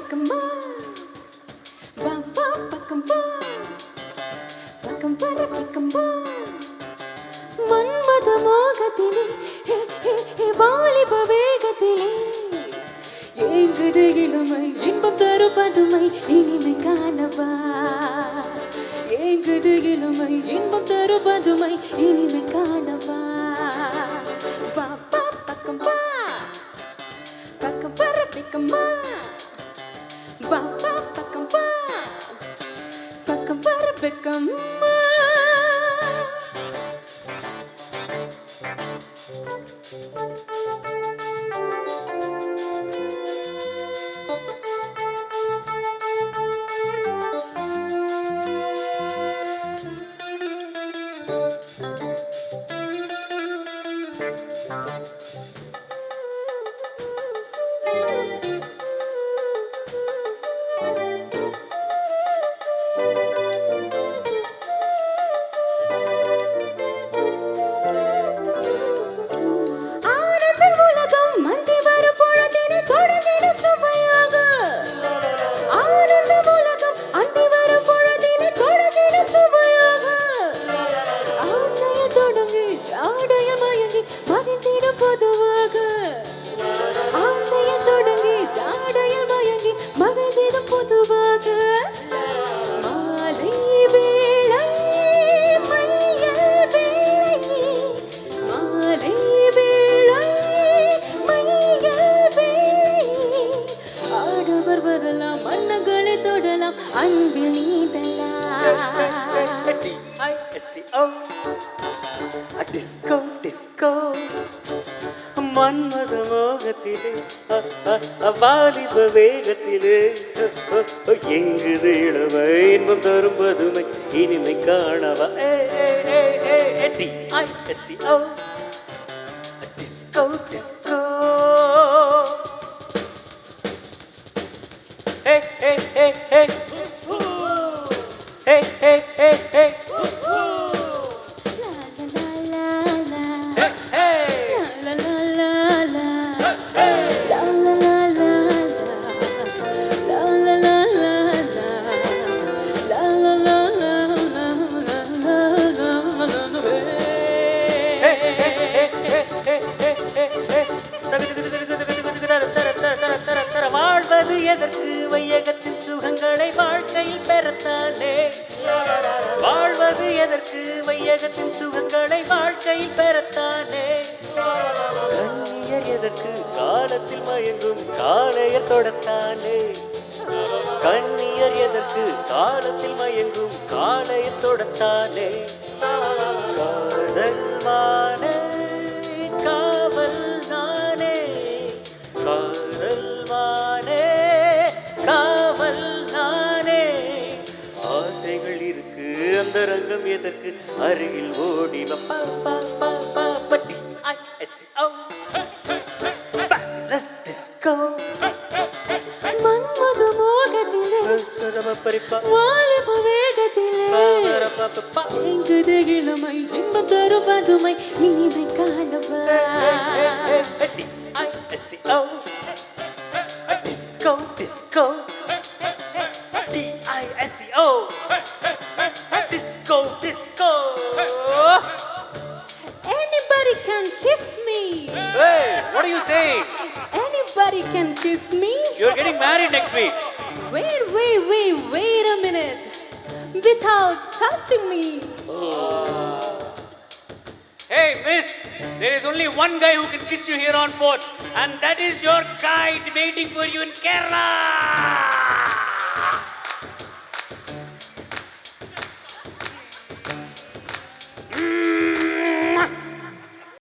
பக்கம் வா வா வா பக்கம் வா பக்கம் வர பக்கம் வா மன்மத மோகத்திலே வாலிப வேகத்திலே ஏங்குது இளமை இன்பம் தரும் பதுமை இனிமை காணவா ஏங்குது இளமை இன்பம் தரும் பதுமை இனிமை காணவா வா வா பக்கம் வா பக்கம் வர பக்கம் வா வா வா பக்கம் வா பக்கம் வர பக்கம் வா அன்பில் நீதலாம் டிஸ்கோ டிஸ்கோ மன்மத மோகத்திலே வாலிப வேகத்திலே எங்குது இளமை இன்பம் தரும் பதுமை இனிமை காணவா disco disco hey hey hey hey hey hey hey hey வாழ்வது எதற்கு வையகத்தின் சுகங்களை வாழ்க்கையில் பெறத்தானே வாழ்வது எதற்கு வையகத்தின் சுகங்களை வாழ்க்கையில் பெறத்தானே கண்ணியர் எதற்கு காலத்தில் மயங்கும் காலையர் தொடத்தானே கண்ணியர் எதற்கு காலத்தில் மயங்கும் காலையர் தொடத்தானே காதல் மானே காவல் நானே காதல் மானே காவல் நானே ஆசைகள் இருக்கு அந்த ரங்கம் எதற்கு அருகில் ஓடி பட்டி டிஸ்கோ மன்மத மோகத்திலே வாலிப வேகத்திலே எங்குது இளமை இன்பம் தரும் பதுமை இனிமை காணவா disco disco disco disco disco anybody can kiss me hey what are you saying anybody can kiss me you're getting married next week wait a minute without touching me Hey, miss, there is only one guy who can kiss you here on 4th, and that is your guide waiting for you in Kerala.